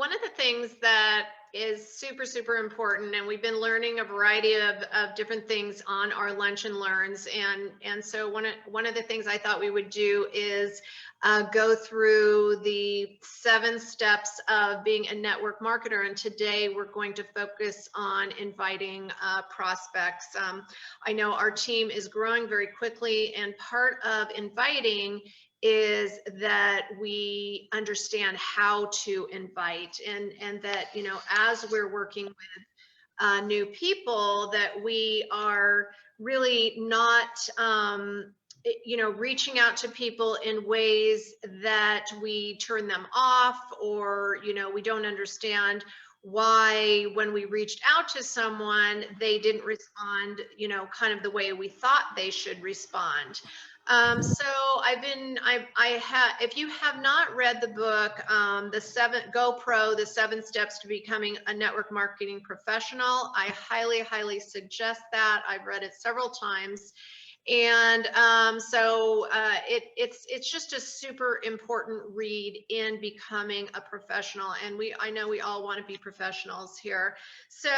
one of the things that is super, super important, and we've been learning a variety of different things on our lunch and learns. And so one of the things I thought we would do is go through the 7 steps of being a network marketer. And today we're going to focus on inviting prospects. I know our team is growing very quickly, and part of inviting is that we understand how to invite, and that, as we're working with new people, that we are really not reaching out to people in ways that we turn them off, or we don't understand why, when we reached out to someone, they didn't respond kind of the way we thought they should respond. So if you have not read the book, the 7 steps to becoming a network marketing professional, I highly, highly suggest that. I've read it several times. And it's just a super important read in becoming a professional. And I know we all want to be professionals here. So,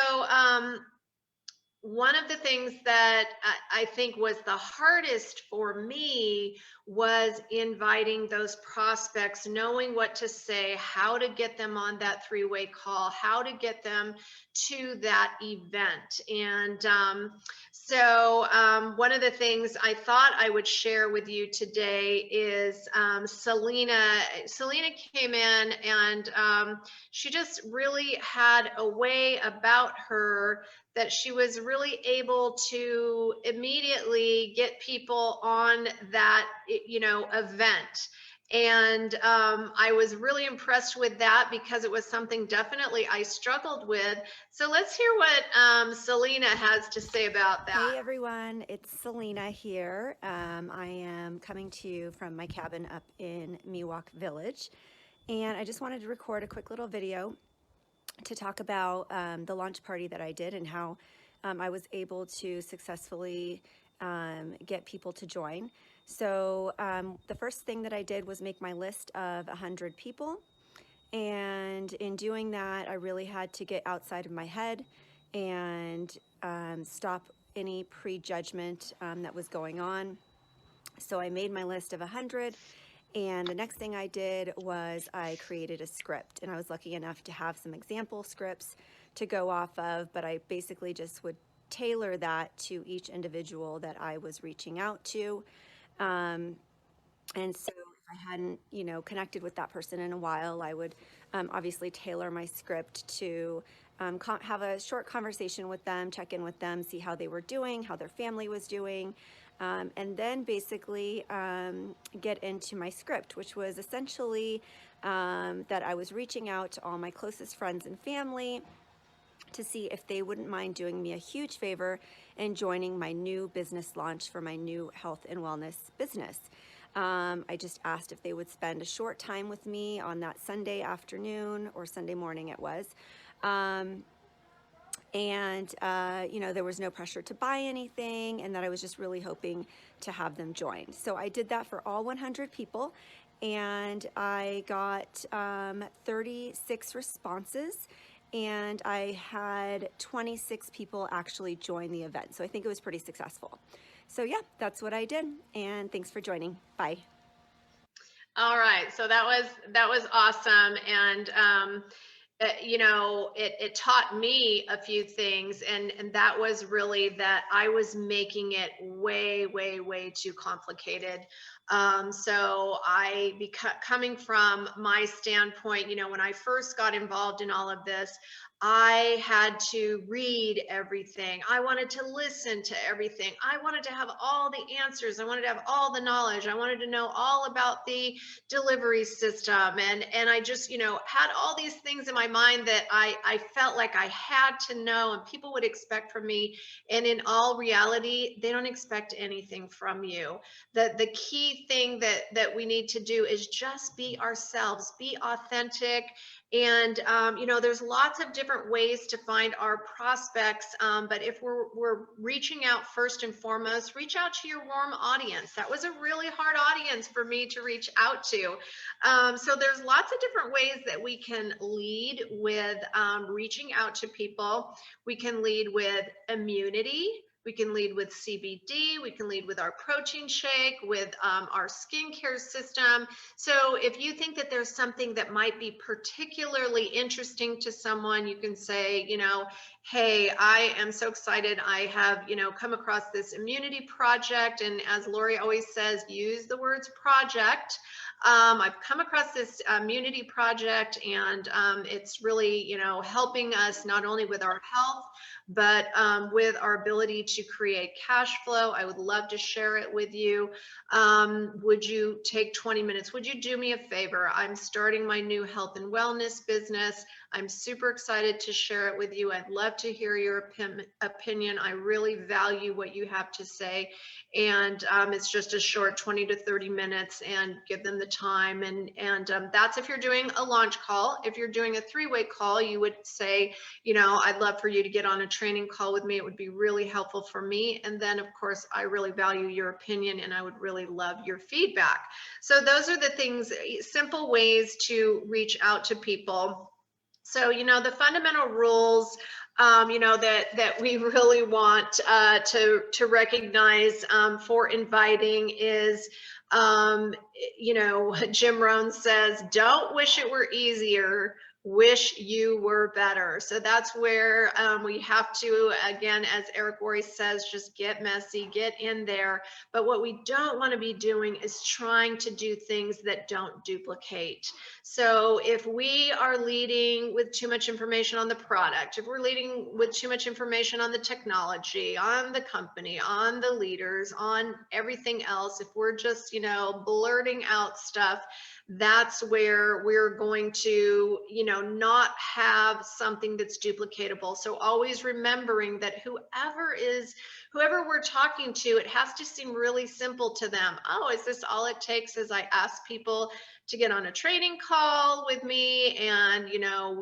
one of the things that I think was the hardest for me was inviting those prospects, knowing what to say, how to get them on that 3-way call, how to get them to that event. And one of the things I thought I would share with you today is Selena. Selena came in, and she just really had a way about her that she was really able to immediately get people on that, event. And I was really impressed with that, because it was something definitely I struggled with. So let's hear what Selena has to say about that. Hey everyone, it's Selena here. I am coming to you from my cabin up in Miwok Village, and I just wanted to record a quick little video to talk about the launch party that I did and how I was able to successfully get people to join. So the first thing that I did was make my list of 100 people, and in doing that, I really had to get outside of my head and stop any prejudgment that was going on. So I made my list of 100, and the next thing I did was I created a script, and I was lucky enough to have some example scripts to go off of, but I basically just would tailor that to each individual that I was reaching out to. And so if I hadn't, connected with that person in a while, I would obviously tailor my script to have a short conversation with them, check in with them, see how they were doing, how their family was doing, and then basically get into my script, which was essentially that I was reaching out to all my closest friends and family to see if they wouldn't mind doing me a huge favor and joining my new business launch for my new health and wellness business. I just asked if they would spend a short time with me on that Sunday afternoon, or Sunday morning it was. There was no pressure to buy anything, and that I was just really hoping to have them join. So I did that for all 100 people, and I got 36 responses, and I had 26 people actually join the event. So I think it was pretty successful. So yeah, that's what I did, and thanks for joining. Bye. All right, so that was awesome. And it taught me a few things, and that was really that I was making it way, way, way too complicated. So coming from my standpoint, when I first got involved in all of this, I had to read everything. I wanted to listen to everything. I wanted to have all the answers. I wanted to have all the knowledge. I wanted to know all about the delivery system. And I just, had all these things in my mind that I felt like I had to know and people would expect from me. And in all reality, they don't expect anything from you. The key key thing that we need to do is just be ourselves, be authentic. And there's lots of different ways to find our prospects, but if we're reaching out, first and foremost, reach out to your warm audience. That was a really hard audience for me to reach out to. So there's lots of different ways that we can lead with reaching out to people. We can lead with immunity. We can lead with CBD. We can lead with our protein shake, with our skincare system. So if you think that there's something that might be particularly interesting to someone, you can say, hey, I am so excited. I have, come across this immunity project. And as Lori always says, use the words project. I've come across this immunity project, and it's really, helping us not only with our health, but with our ability to create cash flow. I would love to share it with you. Would you take 20 minutes? Would you do me a favor? I'm starting my new health and wellness business. I'm super excited to share it with you. I'd love to hear your opinion. I really value what you have to say. And it's just a short 20 to 30 minutes, and give them the time. And that's if you're doing a launch call. If you're doing a three-way call, you would say, I'd love for you to get on a training call with me. It would be really helpful for me. And then, of course, I really value your opinion, and I would really love your feedback. So those are the things, simple ways to reach out to people. So, the fundamental rules, that we really want to recognize for inviting is, Jim Rohn says, don't wish it were easier, wish you were better. So that's where we have to, again, as Eric Worre says, just get messy, get in there. But what we don't want to be doing is trying to do things that don't duplicate. So if we are leading with too much information on the product, if we're leading with too much information on the technology, on the company, on the leaders, on everything else, if we're just, blurting out stuff, that's where we're going to, not have something that's duplicatable. So always remembering that whoever we're talking to, it has to seem really simple to them. Oh, is this all it takes? Is I ask people to get on a training call with me, and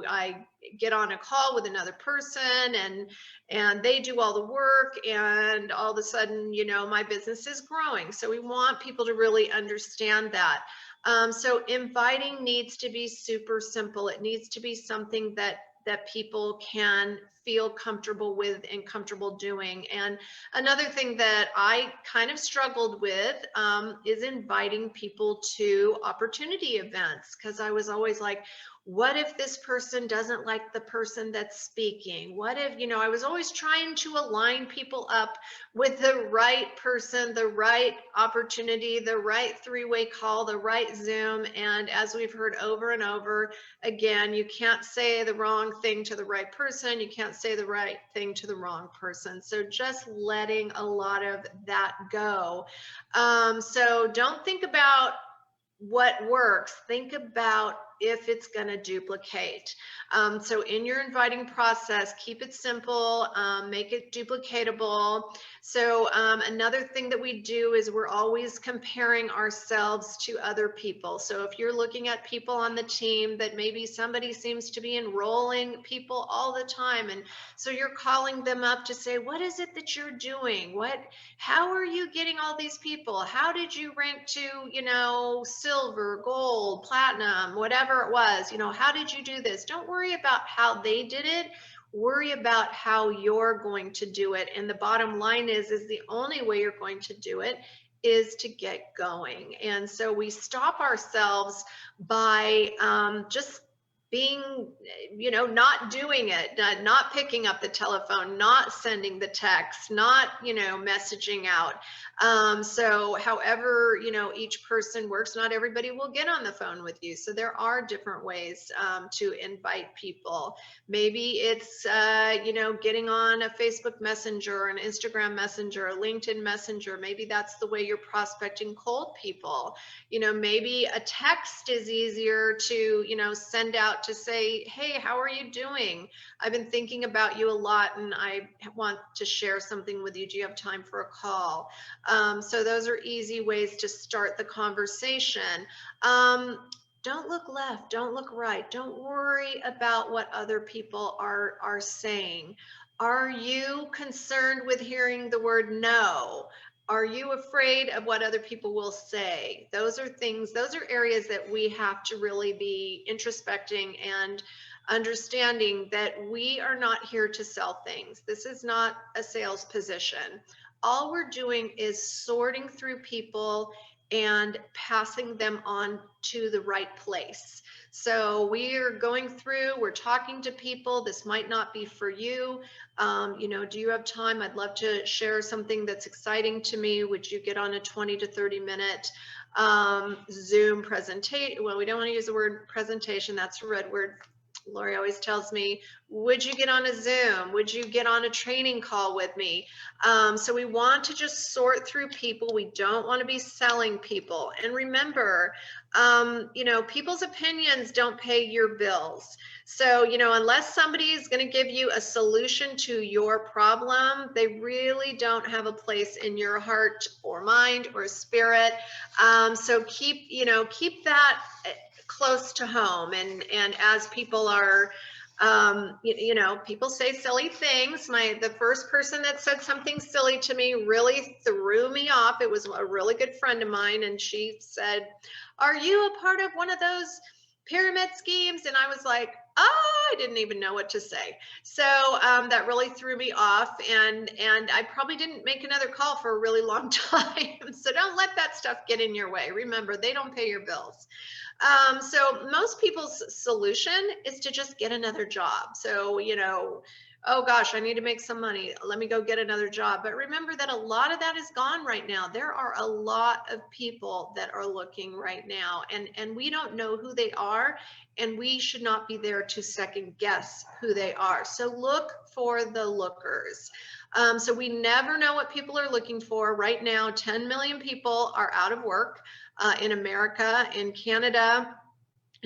I get on a call with another person, and they do all the work, and all of a sudden, my business is growing. So we want people to really understand that. So inviting needs to be super simple. It needs to be something that people can feel comfortable with and comfortable doing. And another thing that I kind of struggled with is inviting people to opportunity events, because I was always like, what if this person doesn't like the person that's speaking? What if, I was always trying to align people up with the right person, the right opportunity, the right three-way call, the right Zoom. And as we've heard over and over, again, you can't say the wrong thing to the right person. You can't say the right thing to the wrong person. So just letting a lot of that go. So don't think about what works. Think about if it's going to duplicate. So in your inviting process, keep it simple, make it duplicatable. So another thing that we do is we're always comparing ourselves to other people. So if you're looking at people on the team that maybe somebody seems to be enrolling people all the time, and so you're calling them up to say, what is it that you're doing? How are you getting all these people? How did you rank to, silver, gold, platinum, whatever it was, how did you do this? Don't worry about how they did it. Worry about how you're going to do it. And the bottom line is the only way you're going to do it is to get going. And so we stop ourselves by just being, not doing it, not picking up the telephone, not sending the text, not, messaging out. So however, each person works, not everybody will get on the phone with you. So there are different ways to invite people. Maybe it's, getting on a Facebook Messenger, an Instagram Messenger, a LinkedIn Messenger. Maybe that's the way you're prospecting cold people. Maybe a text is easier to, send out about to say, hey, how are you doing? I've been thinking about you a lot and I want to share something with you. Do you have time for a call? So those are easy ways to start the conversation. Don't look left, don't look right. Don't worry about what other people are saying. Are you concerned with hearing the word no? Are you afraid of what other people will say? Those are things, those are areas that we have to really be introspecting and understanding that we are not here to sell things. This is not a sales position. All we're doing is sorting through people and passing them on to the right place. So we are going through, we're talking to people. This might not be for you. Do you have time? I'd love to share something that's exciting to me. Would you get on a 20 to 30 minute Zoom presentation? Well, we don't want to use the word presentation. That's a red word. Lori always tells me, would you get on a Zoom? Would you get on a training call with me? So we want to just sort through people. We don't want to be selling people. And remember, people's opinions don't pay your bills. So, unless somebody is going to give you a solution to your problem, they really don't have a place in your heart or mind or spirit. So keep that close to home. And as people are, people say silly things. The first person that said something silly to me really threw me off. It was a really good friend of mine. And she said, are you a part of one of those pyramid schemes? And I was like, oh, I didn't even know what to say. So that really threw me off. And I probably didn't make another call for a really long time. So don't let that stuff get in your way. Remember, they don't pay your bills. So most people's solution is to just get another job. So, oh gosh, I need to make some money. Let me go get another job. But remember that a lot of that is gone right now. There are a lot of people that are looking right now, and we don't know who they are, and we should not be there to second guess who they are. So look for the lookers. So we never know what people are looking for. Right now, 10 million people are out of work in America. In Canada,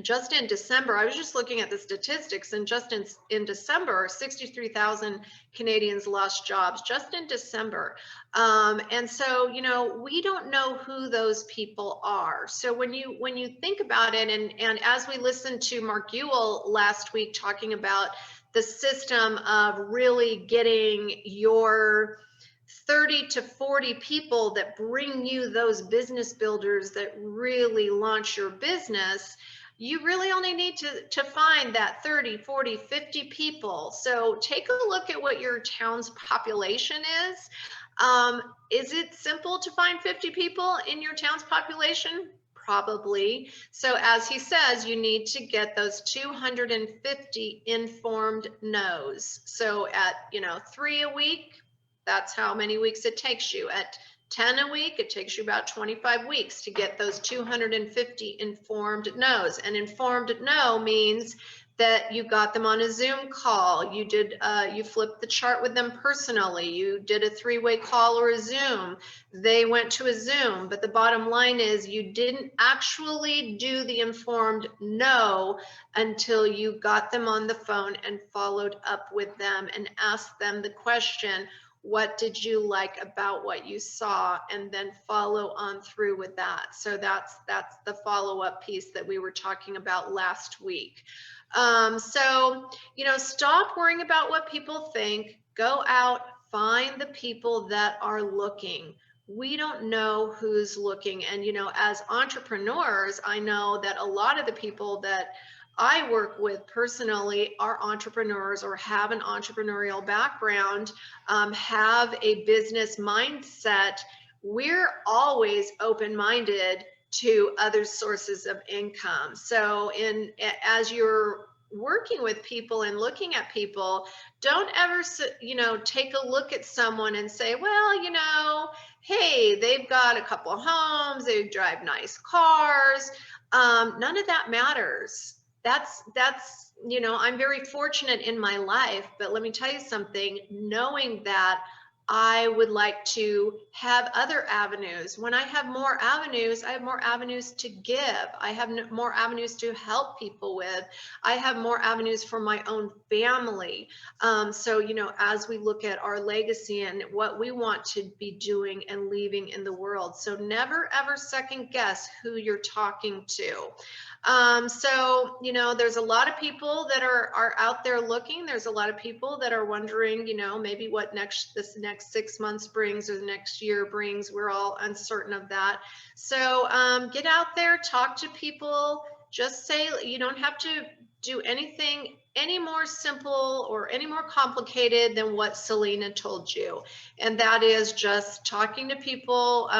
just in December, I was just looking at the statistics, and just in December, 63,000 Canadians lost jobs just in December. And so, we don't know who those people are. So when you think about it, and as we listened to Mark Ewell last week talking about the system of really getting your 30 to 40 people that bring you those business builders that really launch your business, you really only need to find that 30, 40, 50 people. So take a look at what your town's population is. Is it simple to find 50 people in your town's population? Probably. So as he says, you need to get those 250 informed no's. So at 3 a week, that's how many weeks it takes you. At 10 a week, it takes you about 25 weeks to get those 250 informed no's. An informed no means that you got them on a Zoom call. You flipped the chart with them personally. You did a 3-way call or a Zoom. They went to a Zoom, but the bottom line is you didn't actually do the informed no until you got them on the phone and followed up with them and asked them the question, what did you like about what you saw, and then follow on through with that. So that's the follow-up piece that we were talking about last week. So, stop worrying about what people think. Go out, find the people that are looking. We don't know who's looking. And, as entrepreneurs, I know that a lot of the people that I work with personally are entrepreneurs or have an entrepreneurial background, have a business mindset. We're always open-minded to other sources of income. So as you're working with people and looking at people, don't ever, take a look at someone and say, well, hey, they've got a couple of homes, they drive nice cars. None of that matters. That's I'm very fortunate in my life, but let me tell you something, knowing that I would like to have other avenues. When I have more avenues, I have more avenues to give. I have more avenues to help people with. I have more avenues for my own family. So, you know, as we look at our legacy and what we want to be doing and leaving in the world. So never ever second guess who you're talking to. So, you know, there's a lot of people that are out there looking. There's a lot of people that are wondering, you know, maybe what this next 6 months brings or the next year brings. We're all uncertain of that. So get out there, talk to people. Just say, you don't have to do anything any more simple or any more complicated than what Selena told you. And that is just talking to people,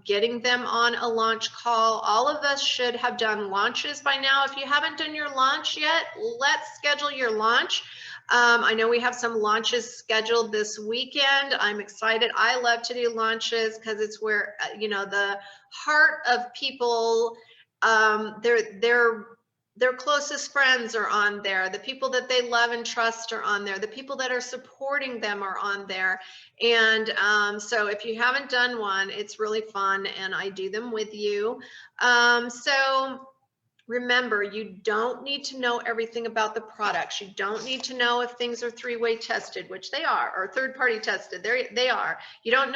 getting them on a launch call. All of us should have done launches by now. If you haven't done your launch yet, let's schedule your launch. I know we have some launches scheduled this weekend. I'm excited. I love to do launches because it's where, you know, the heart of people, their closest friends are on there. The people that they love and trust are on there. The people that are supporting them are on there. And so if you haven't done one, it's really fun and I do them with you. So remember, you don't need to know everything about the products. You don't need to know if things are three-way tested, which they are, or third-party tested. They are. You don't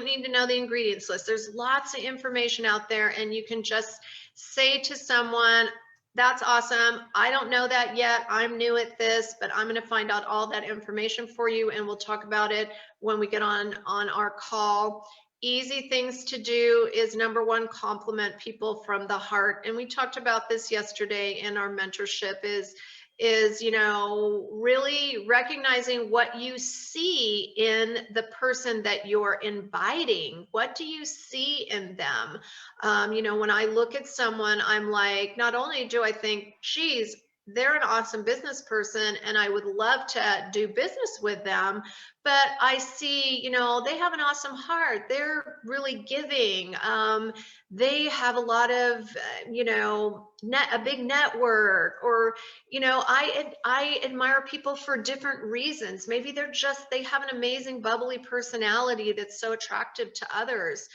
need to know the ingredients list. There's lots of information out there, and you can just say to someone, that's awesome. I don't know that yet. I'm new at this, but I'm going to find out all that information for you, and we'll talk about it when we get on our call. Easy things to do is number one, compliment people from the heart. And we talked about this yesterday in our mentorship is, you know, really recognizing what you see in the person that you're inviting. What do you see in them? You know, when I look at someone, I'm like, not only do I think, geez, they're an awesome business person and I would love to do business with them, but I see, you know, they have an awesome heart. They're really giving. They have a lot of, you know, a big network, or, you know, I admire people for different reasons. Maybe they have an amazing bubbly personality that's so attractive to others.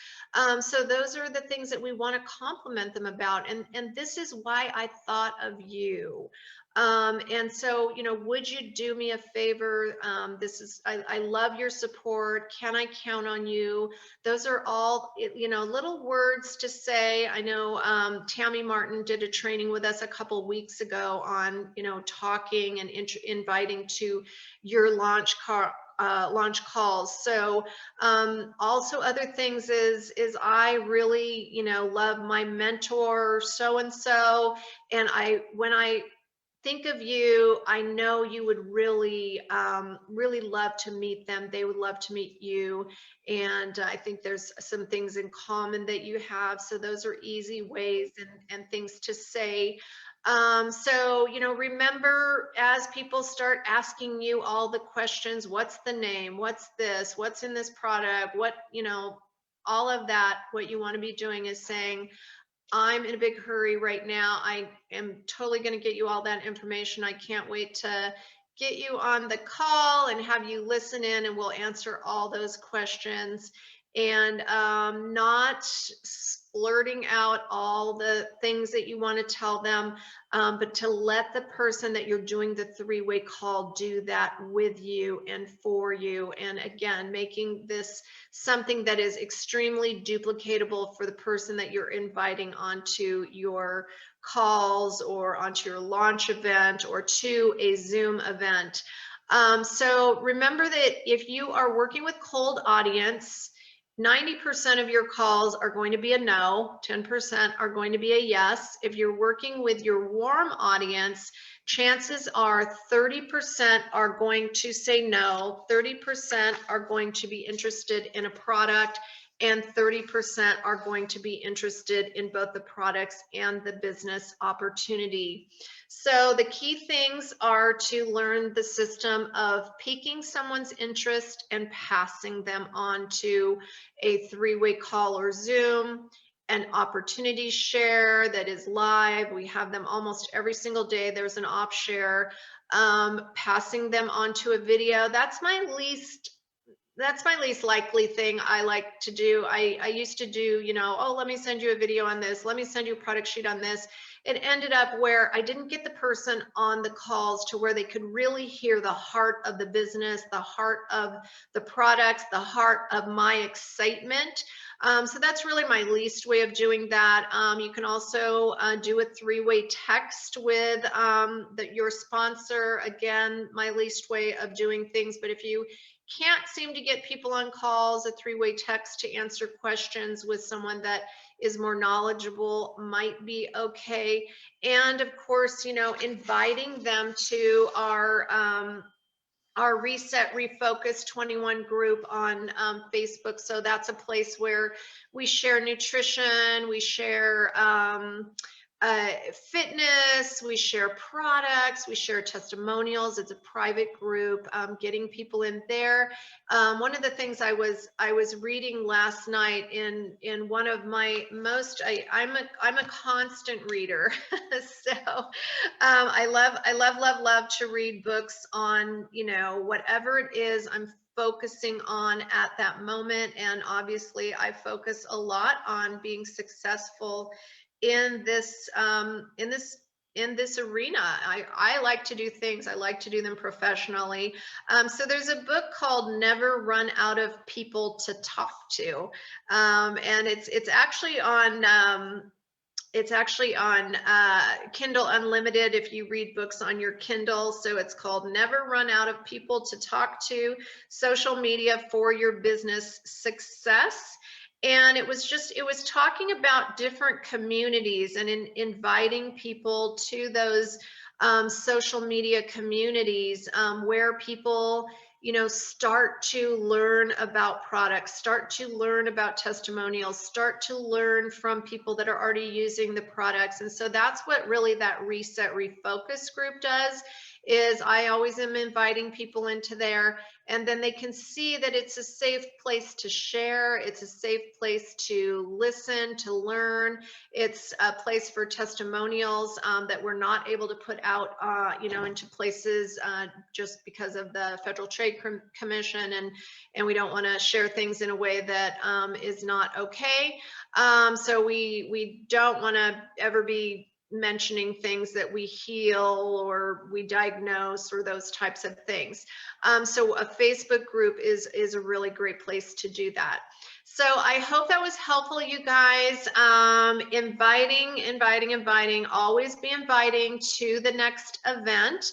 So those are the things that we want to compliment them about. And this is why I thought of you. And so, you know, would you do me a favor? I love your support. Can I count on you? Those are all, you know, little words to say. I know Tammy Martin did a training with us a couple weeks ago on, you know, talking and inviting to your launch calls. So also other things is I really, you know, love my mentor so and so, and when I think of you, I know you would really really love to meet them. They would love to meet you, and I think there's some things in common that you have. So those are easy ways and things to say. So, you know, remember, as people start asking you all the questions, what's the name, what's this, what's in this product, what, you know, all of that, what you want to be doing is saying, I'm in a big hurry right now. I am totally going to get you all that information. I can't wait to get you on the call and have you listen in, and we'll answer all those questions. And not splurting out all the things that you want to tell them, but to let the person that you're doing the three-way call do that with you and for you. And again, making this something that is extremely duplicatable for the person that you're inviting onto your calls or onto your launch event or to a Zoom event. So remember that if you are working with cold audience, 90% of your calls are going to be a no, 10% are going to be a yes. If you're working with your warm audience, chances are 30% are going to say no, 30% are going to be interested in a product, and 30% are going to be interested in both the products and the business opportunity. So the key things are to learn the system of piquing someone's interest and passing them on to a three-way call or Zoom, an opportunity share that is live. We have them almost every single day. There's an op share. Passing them onto a video. That's my least That's my least likely thing I like to do. I used to do, oh, let me send you a video on this. Let me send you a product sheet on this. It ended up where I didn't get the person on the calls to where they could really hear the heart of the business, the heart of the products, the heart of my excitement. So that's really my least way of doing that. You can also do a three-way text with your sponsor. Again, my least way of doing things. But if you can't seem to get people on calls, a three-way text to answer questions with someone that is more knowledgeable might be okay. And of course, inviting them to our Reset Refocus 21 group on Facebook. So that's a place where we share nutrition, we share fitness, we share products, we share testimonials. It's a private group. Getting people in there. One of the things I was reading last night in one of my most I'm a constant reader, so I love to read books on whatever it is I'm focusing on at that moment. And obviously I focus a lot on being successful in this arena. I like to do things, I like to do them professionally. So there's a book called Never Run Out of People to Talk to. And it's actually on Kindle Unlimited if you read books on your Kindle. So it's called Never Run Out of People to Talk to, Social Media for Your Business Success. And it was talking about different communities and inviting people to those social media communities where people start to learn about products, start to learn about testimonials, start to learn from people that are already using the products. And so that's what really that Reset Refocus group does, is I always am inviting people into there, and then they can see that it's a safe place to share. It's a safe place to listen, to learn. It's a place for testimonials that we're not able to put out, into places just because of the Federal Trade Commission, and we don't want to share things in a way that is not okay. So we don't want to ever be mentioning things that we heal or we diagnose or those types of things. So a Facebook group is a really great place to do that. So I hope that was helpful, you guys. Inviting, always be inviting to the next event.